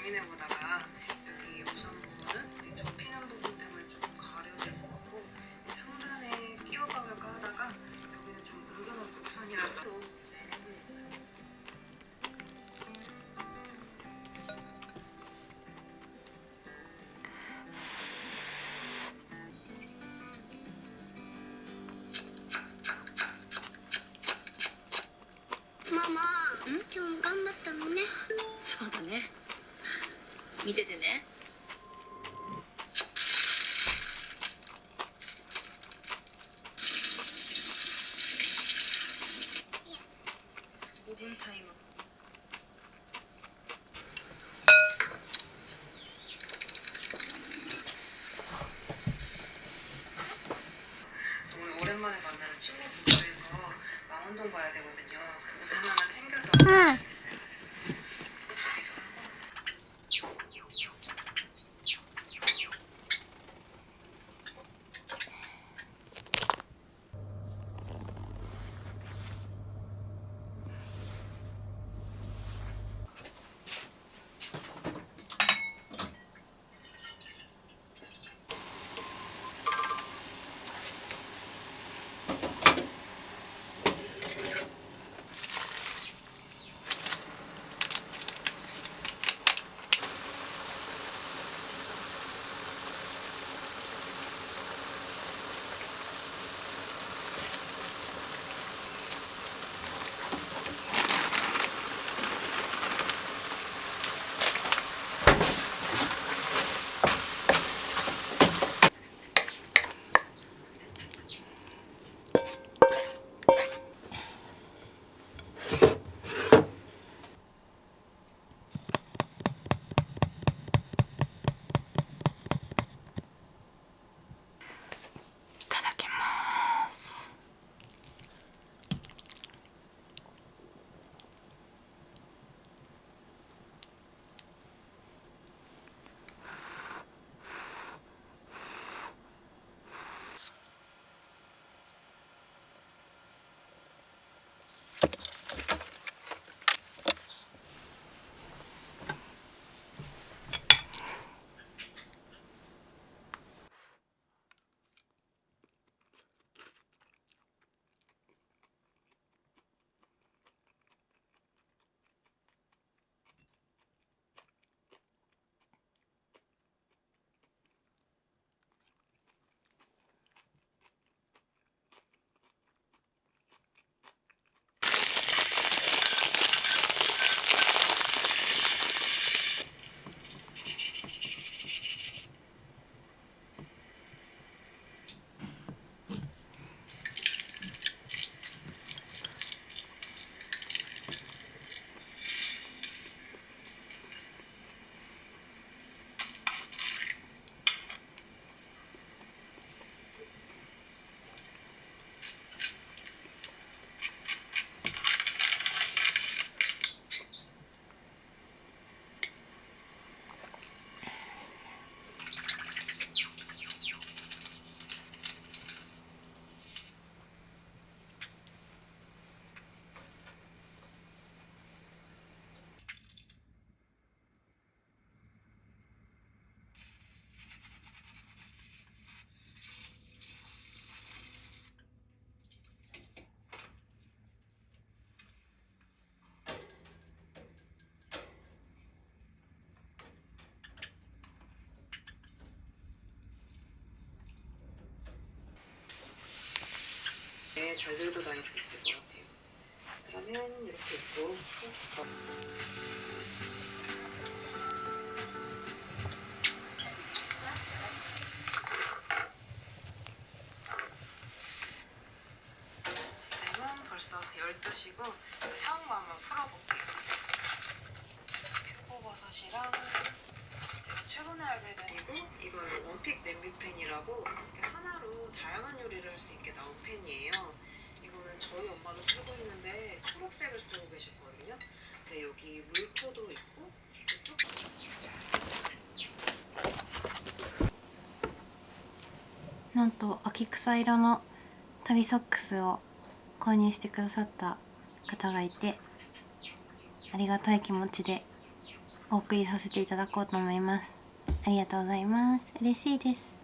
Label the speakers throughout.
Speaker 1: 고민해보다가 여기 우선 부분은 이 접히는 부분 때문에 좀 가려질 것 같고 이 상단에 끼워박을까 하다가 여기는 좀 은근한 곡선이라서 이제
Speaker 2: ママ、今日も頑張ったのね。
Speaker 3: そうだね。見ててね。5분タイム。
Speaker 1: 오늘 오랜만에 만나는 친구분들에서 망원동 가야 되거든요. 그곳에 하나 챙겨서 가야겠어요. 잘 들고 다닐 수 있을 것 같아요. 그러면 이렇게 입고 지금은 벌써 12시고 차가운 거 한번 풀어볼게요. 표고버섯이랑 제가 최근에 알게 된 이거는 원픽 냄비팬이라고 이렇게 하나로 다양한 요리를 할 수 있게 나온 팬이에요. 이거는 저희 엄마도 쓰고 있는데 초록색을 쓰고 계셨거든요. 근데 여기 물코도 있고 뚜껑
Speaker 4: なんと秋草色の旅ソックスを購入してくださった方がいて、ありがたい気持ちでお送りさせていただこうと思います。ありがとうございます。嬉しいです。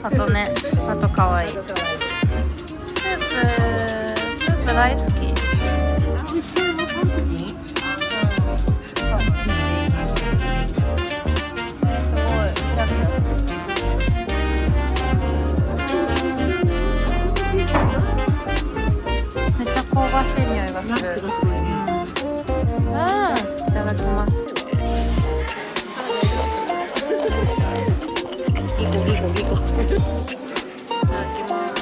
Speaker 4: あとね、あと可愛い。スープ大好き。すごいキラキラしてる。めっちゃ香ばしい匂いがする。いただきます。ギコギコギコ。いただきます。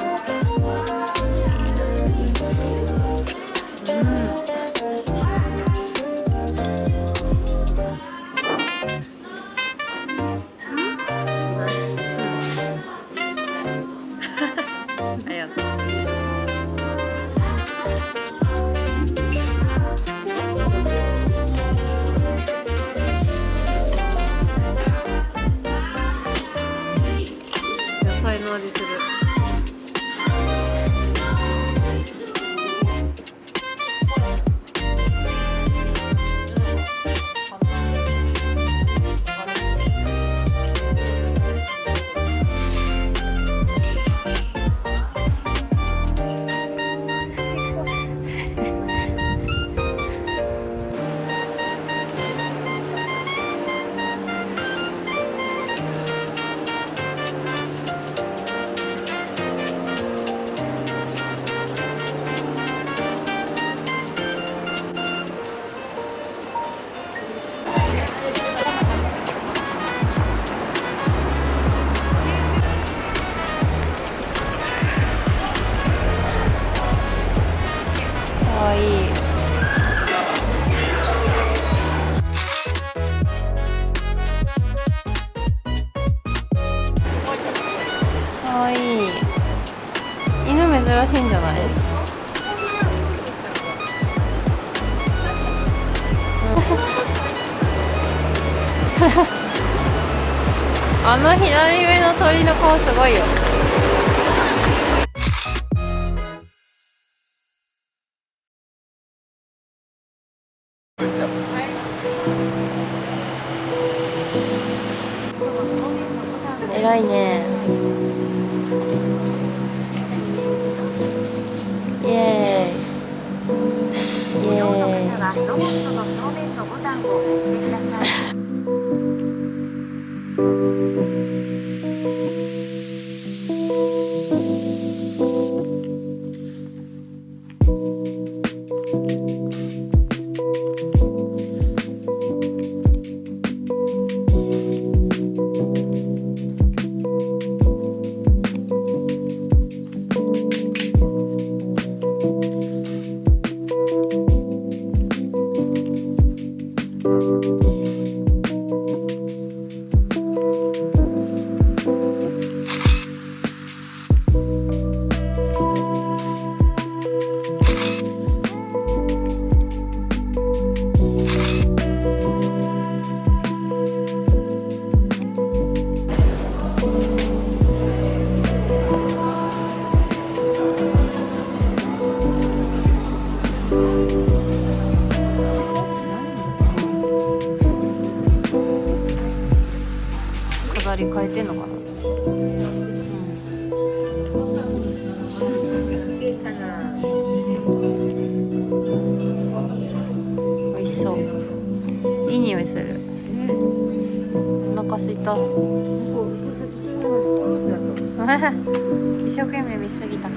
Speaker 4: ありがとう。野菜の味する。あの左上の鳥の顔すごいよ。偉いね。イエーイ。イエーイ。
Speaker 3: ロボットの正面のボタンを押してください。
Speaker 4: 飾り変えてんのかな。美味しそう。いい匂いする。お腹すいた。一生懸命見すぎた。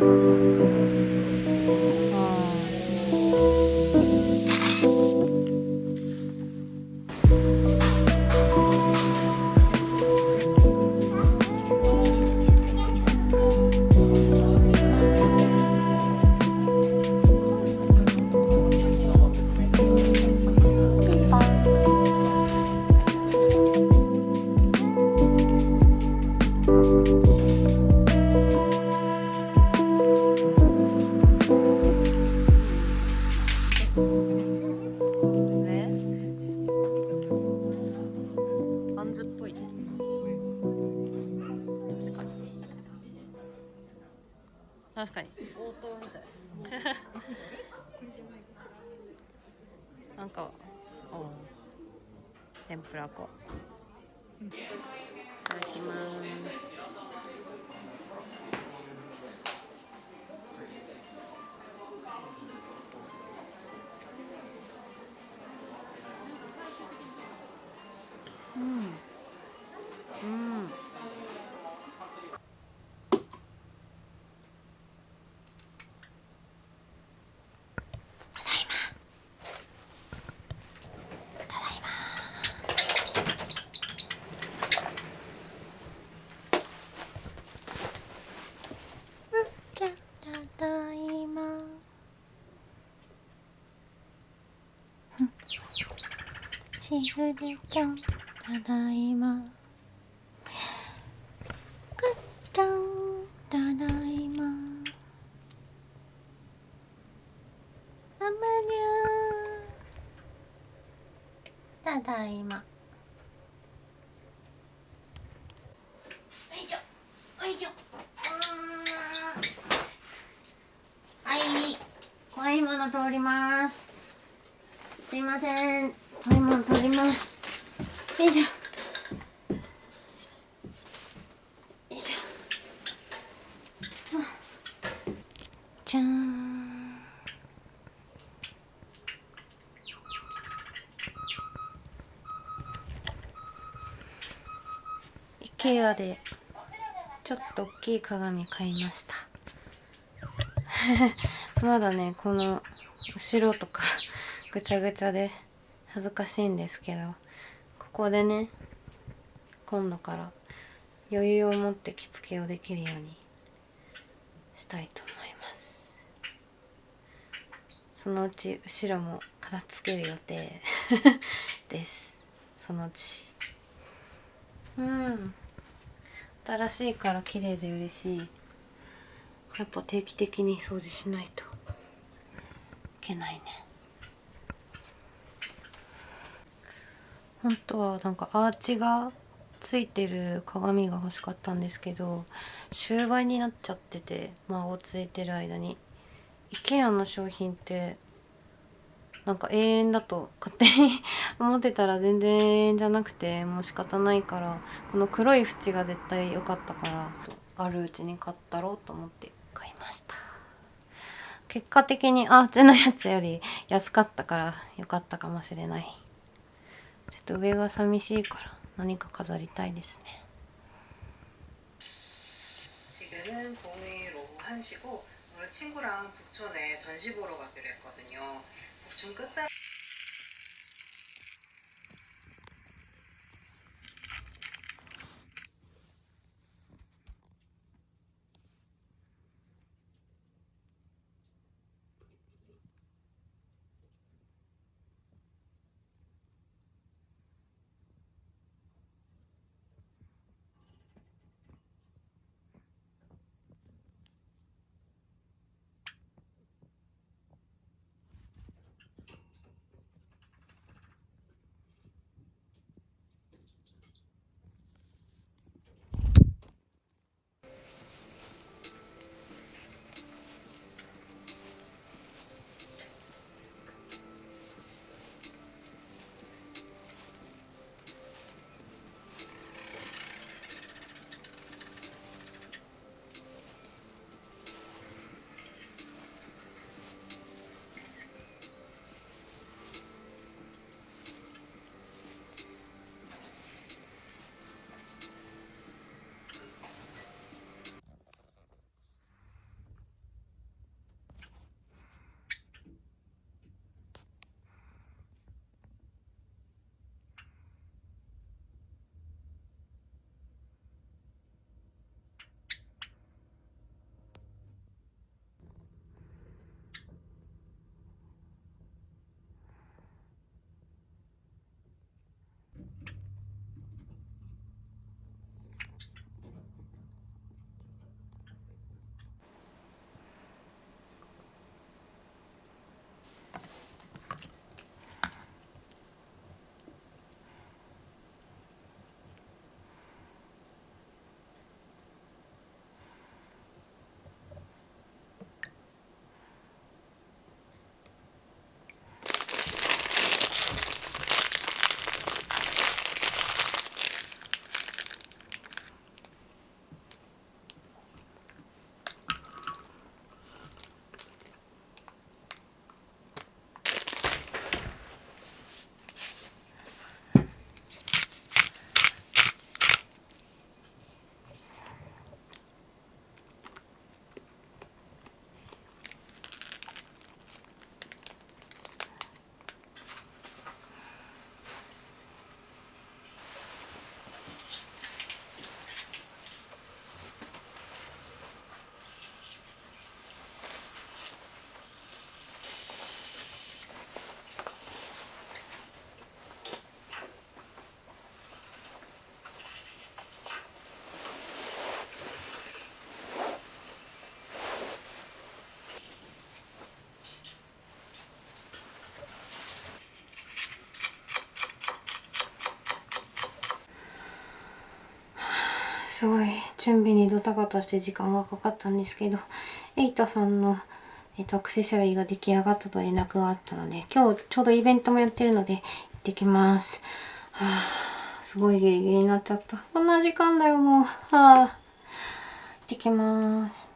Speaker 4: あんずっぽい。確かに応答みたい。なんか天ぷら粉。いただきます。ただいま。しぐれちゃん、ただいま。かっちゃん、ただいま。あまにゃん、ただいま。よいしょ、よいしょ。はい、怖いもの通ります。すいません、怖いもの通ります。よいしょ。よいしょ。じゃーん。IKEA でちょっと大きい鏡買いました。まだね、この後ろとかぐちゃぐちゃで恥ずかしいんですけど、ここでね、今度から余裕を持って着付けをできるようにしたいと思います。そのうち後ろも片付ける予定です。そのうち。新しいから綺麗で嬉しい。やっぱ定期的に掃除しないといけないね。本当はなんかアーチがついてる鏡が欲しかったんですけど、終売になっちゃってて、孫ついてる間に。IKEA の商品ってなんか永遠だと勝手に思ってたら全然永遠じゃなくて、もう仕方ないから、この黒い縁が絶対良かったから、あるうちに買ったろうと思って買いました。結果的にアーチのやつより安かったから良かったかもしれない。ちょっと上が寂しいから何か飾りたいですね。
Speaker 1: 지금은 공휴일 오후 1시고 오늘 친구랑 북촌에 전시 보러 가기로 했거든요. 북촌 끝자락
Speaker 4: すごい準備にドタバタして時間がかかったんですけど、エイトさんの、アクセサリーが出来上がったと連絡があったので、今日ちょうどイベントもやってるので行ってきます。はあ、すごいギリギリになっちゃった。こんな時間だよもう。はあ、行ってきます。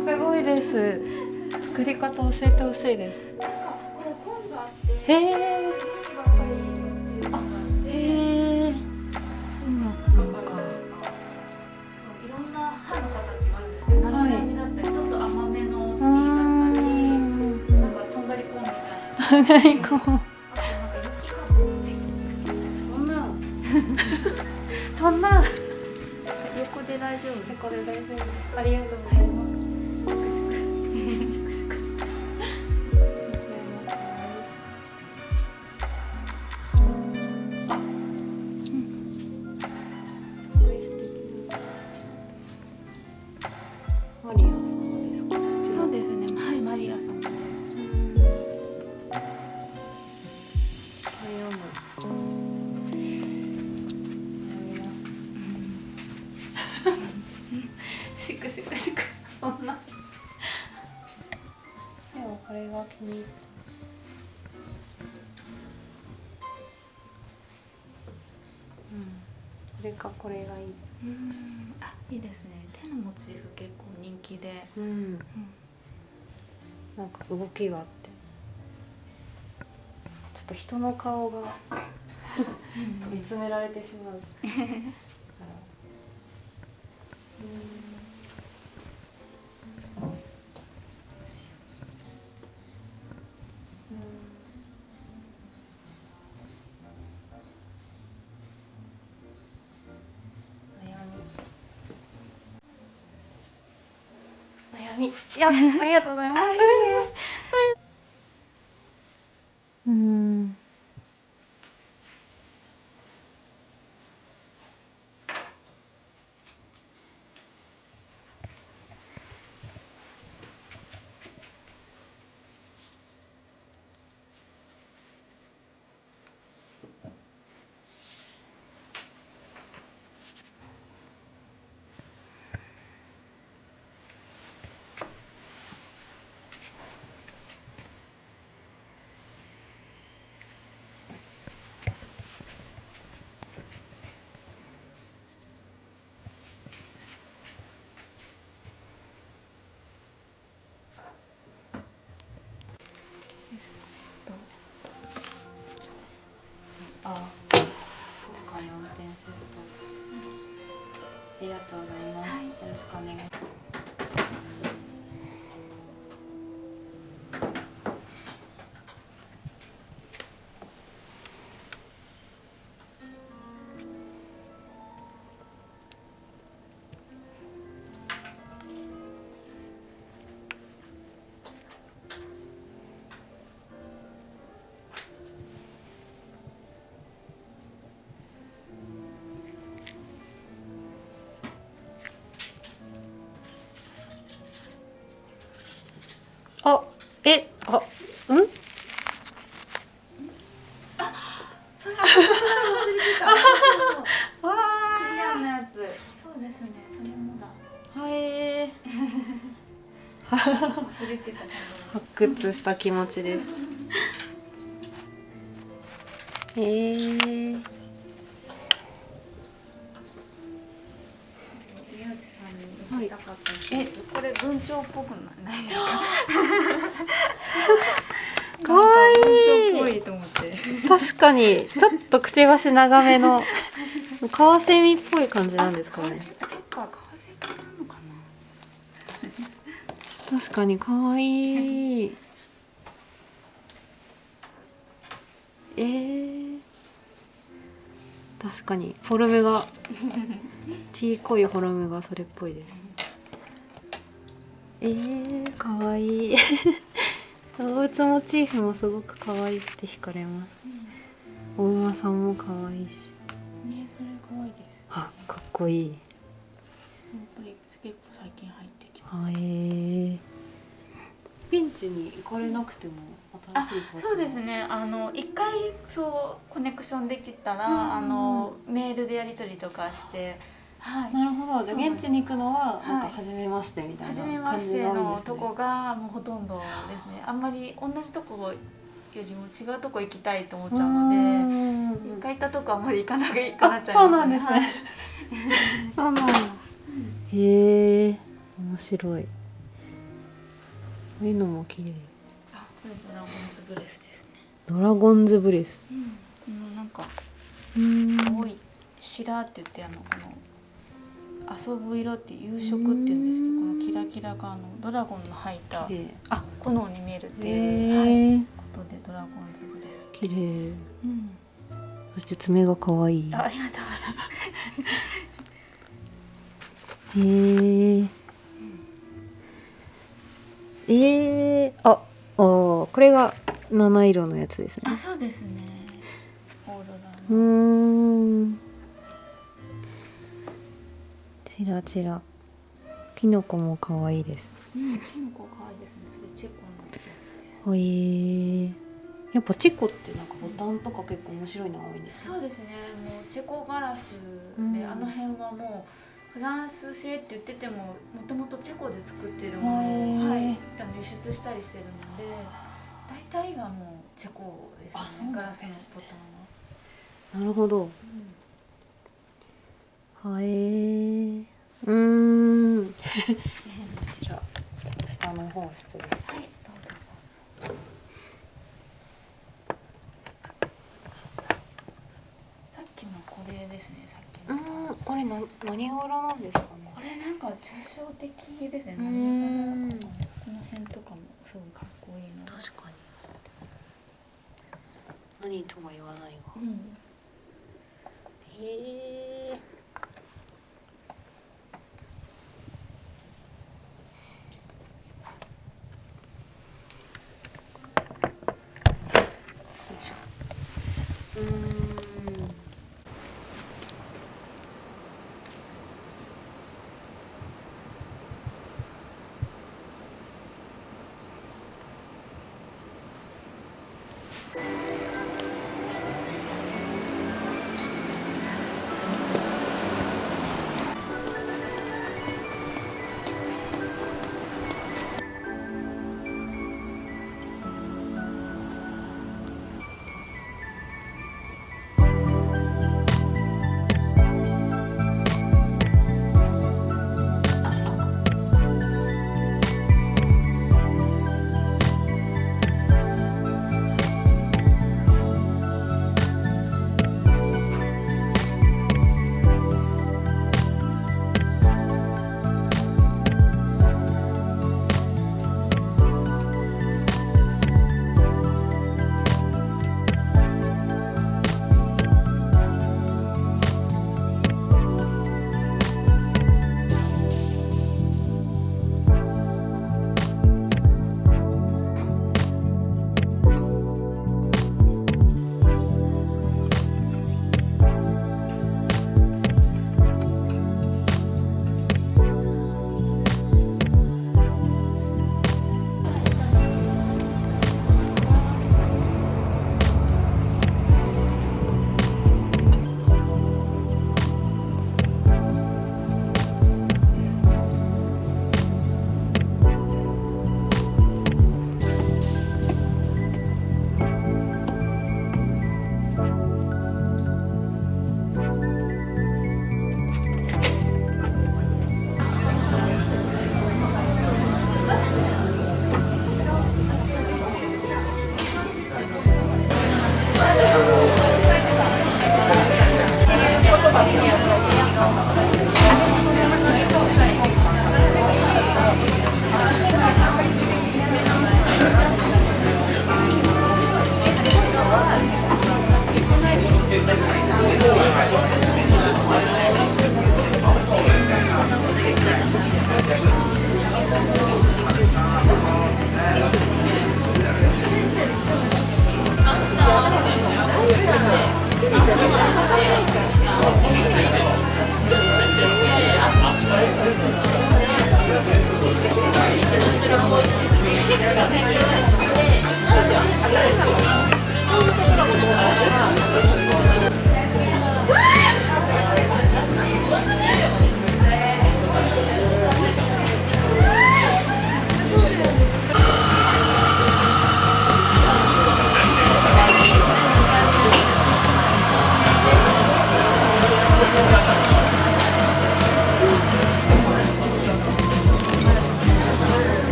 Speaker 4: すごいです。作り方教えてほしいです。へえ。あ、へえ。そうだったのか。
Speaker 5: いろんな歯の形があるんですけど、なみなみだったり、ちょっと甘めのスピーだったり、なんかとんがりコーンみたいな。
Speaker 4: とんがりコーン。
Speaker 5: あとなんか雪かぶって
Speaker 4: そんな。そんな。
Speaker 5: 横で大丈夫。
Speaker 4: これ大丈夫です。ありがとうございます。シクシク。シクシクシク。あ、うん。これ素敵だ。マリア様ですか。
Speaker 5: そうですね。はい、マリアさんです。
Speaker 4: 悩む。シクシクシク。そんな。でもこれが気に入った。これかこれがいいです。
Speaker 5: あ、いいですね。手のモチーフ結構人気で。
Speaker 4: なんか動きがあって、ちょっと人の顔が見つめられてしまう。悩み。いや、ありがとうございます。あ、お金運転すると。ありがとうございます。よろしくお願いします。あ、あ、うん？
Speaker 5: それ忘れてた。そうクリアのやつ。そうですね。それもだ。
Speaker 4: はい。
Speaker 5: 忘れてた。
Speaker 4: 発掘した気持ちです。
Speaker 5: 宮内さんに見せたかったんですけど、これ文鳥っぽくないですか？
Speaker 4: かわいい。
Speaker 5: 文鳥っぽいと思って。
Speaker 4: 確かにちょっとくちばし長めのカワセミっぽい感じなんですかね。
Speaker 5: そっか、カワセミなのかな。
Speaker 4: 確かにかわいい。確かにフォルムがち濃いフォルムがそれっぽいです。かわいい。動物モチーフもすごく可愛くて惹かれます。お馬さんも可愛いし。
Speaker 5: ね、それ可愛いです。
Speaker 4: あ、かっこいい。
Speaker 5: やっぱり結構最近入ってき
Speaker 4: ます。現地に行かれなくても新しいパーツ。
Speaker 5: そうですね。一回そうコネクションできたら、メールでやり取りとかして。はい。
Speaker 4: なるほど。じゃあ現地に行くのはなんか初めましてみたいな
Speaker 5: 初めましてのとこがもうほとんどですね。あんまり同じとこよりも違うとこ行きたいと思っちゃうので、一回行ったとこあんまり行かなくなっちゃいますね。
Speaker 4: そうなんですね。そうなんだ。へえ、面白い。こういうのも綺麗。
Speaker 5: あ、これドラゴンズブレスですね。
Speaker 4: ドラゴンズブレス。
Speaker 5: なんか
Speaker 4: うん
Speaker 5: 青い白って言ってこの遊ぶ色っていう夕食っていうんですけど、このキラキラがドラゴンの入った
Speaker 4: 綺麗。
Speaker 5: 炎に見えるっていう、
Speaker 4: へえ、
Speaker 5: ことでドラゴンズブレス。
Speaker 4: 綺麗。そして爪が可愛い。
Speaker 5: ありがとうございます。
Speaker 4: へえ。これが七色のやつですね。
Speaker 5: そうですね。オーロラ
Speaker 4: う
Speaker 5: の。
Speaker 4: ん。チラチラ。キノコも可愛いです。
Speaker 5: キノコ可愛いですね。それチェコのやつです。
Speaker 4: へえ。やっぱチェコってなんかボタンとか結構面白いのが多いんですね。
Speaker 5: そうですね。もうチェコガラスで、あの辺はもうフランス製って言ってても、もともとチェコで作ってるものを、輸出したりしてるので、大体がもうチェコですね。ガラスのボタンは。
Speaker 4: なるほど。はえ。こちらちょっと下の方失礼して。
Speaker 5: はい、どうぞ。さっきのこれですね。さっきの。
Speaker 4: これ何柄なんですかね。
Speaker 5: これなんか抽象的ですね。この辺とかもすごいかっこいいの。
Speaker 4: 確かに。何とは言わないが。へえ。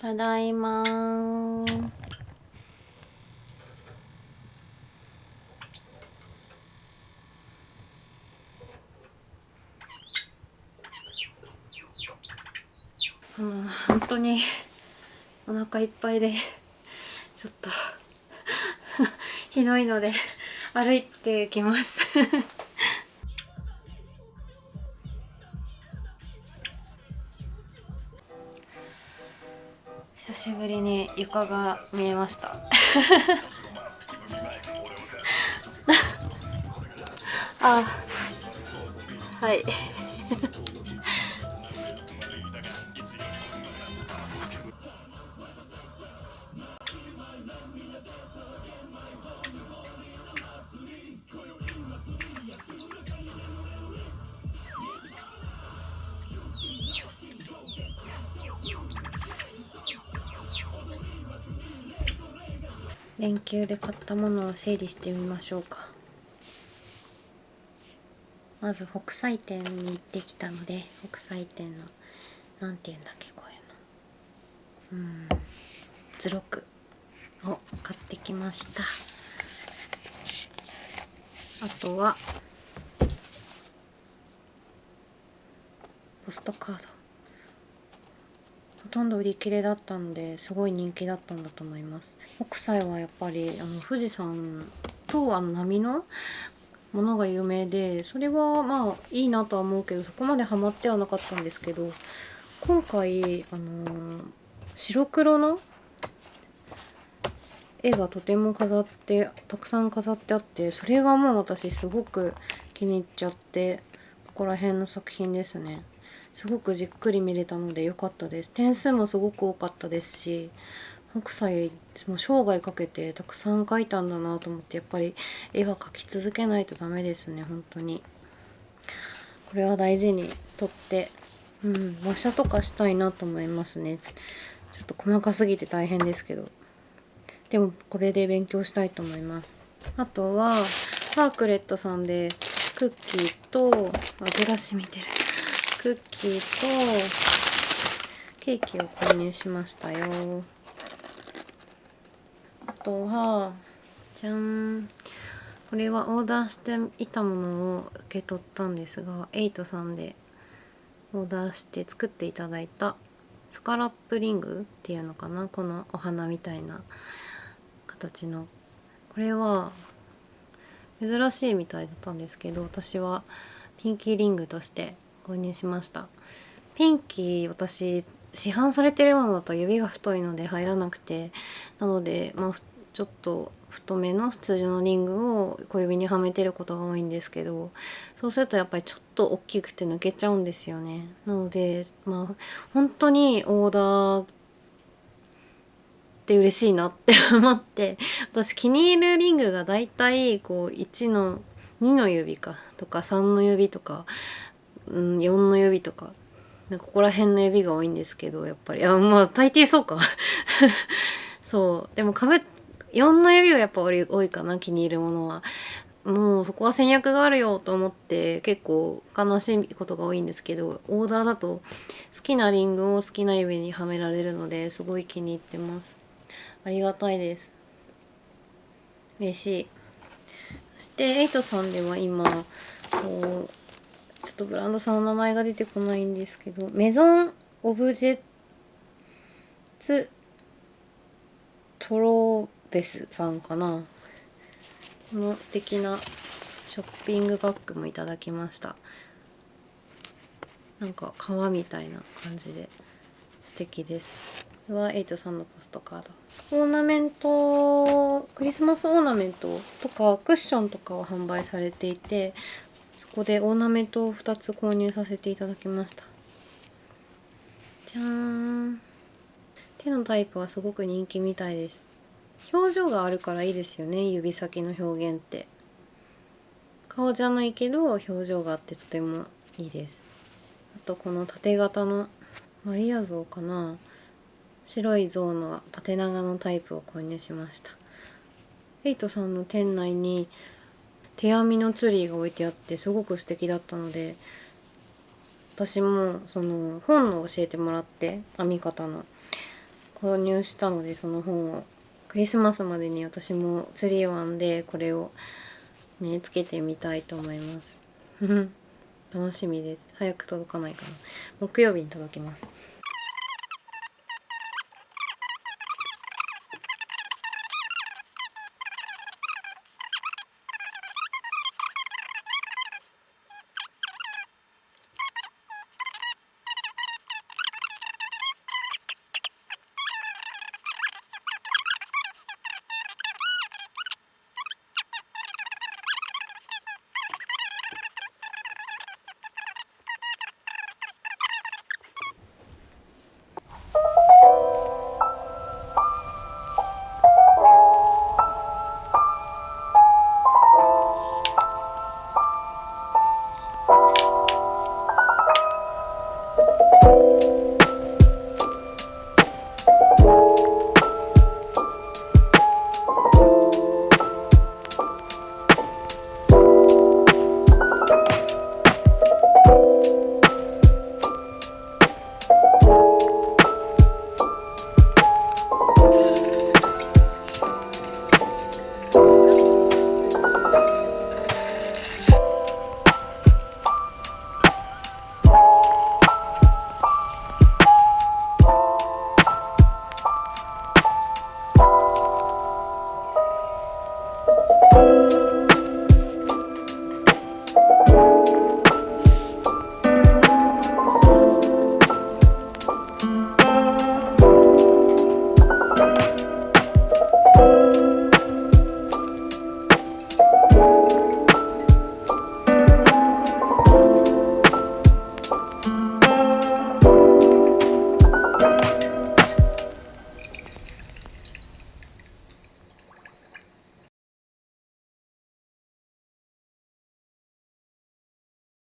Speaker 4: ただいまー。本当にお腹いっぱいでちょっとひどいので歩いてきます久しぶりに床が見えましたあ、はい連休で買ったものを整理してみましょうか。まず北斎店に行ってきたので、北斎店のなんていうんだっけ、こういうの図録を買ってきました。あとはポストカード、ほとんど売り切れだったのですごい人気だったんだと思います。北斎はやっぱり富士山と波のものが有名で、それはまあいいなとは思うけど、そこまでハマってはなかったんですけど、今回白黒の絵がとてもたくさん飾ってあって、それがもう私すごく気に入っちゃって、ここら辺の作品ですね。すごくじっくり見れたので良かったです。点数もすごく多かったですし、北斎も生涯かけてたくさん描いたんだなと思って、やっぱり絵は描き続けないとダメですね、本当に。これは大事にとって、模写とかしたいなと思いますね。ちょっと細かすぎて大変ですけど、でもこれで勉強したいと思います。あとはパークレットさんでクッキーとブラシ見てるクッキーとケーキを購入しましたよ。あとはじゃん、これはオーダーしていたものを受け取ったんですが、エイトさんでオーダーして作っていただいたスカラップリングっていうのかな、このお花みたいな形の、これは珍しいみたいだったんですけど、私はピンキーリングとして購入しました。ピンキー、私市販されてるものだと指が太いので入らなくて、なのでちょっと太めの普通のリングを小指にはめてることが多いんですけど、そうするとやっぱりちょっと大きくて抜けちゃうんですよね。なので本当にオーダーって嬉しいなって思って、私気に入るリングがだいたいこう2の指かとか3の指とか、4の指とか、ここら辺の指が多いんですけど、やっぱりまあ大抵そうかそうでも4の指はやっぱ多いかな、気に入るものは。もうそこは戦略があるよと思って結構悲しいことが多いんですけど、オーダーだと好きなリングを好きな指にはめられるのですごい気に入ってます。ありがたいです。嬉しい。そしてエイトさんでは今ちょっとブランドさんの名前が出てこないんですけど、メゾンオブジェツトロベスさんかなの素敵なショッピングバッグもいただきました。なんか革みたいな感じで素敵です。これはエイトさんのポストカード。オーナメント、クリスマスオーナメントとかクッションとかを販売されていて、そこでオーナメントを2つ購入させていただきました。じゃーん。手のタイプはすごく人気みたいです。表情があるからいいですよね、指先の表現って。顔じゃないけど表情があってとてもいいです。あとこの縦型のマリア像かな、白い像の縦長のタイプを購入しました。エイトさんの店内に手編みのツリーが置いてあってすごく素敵だったので、私もその本を教えてもらって編み方の購入したので、その本をクリスマスまでに私もツリーを編んでこれをねつけてみたいと思います。楽しみです。早く届かないかな。木曜日に届きます。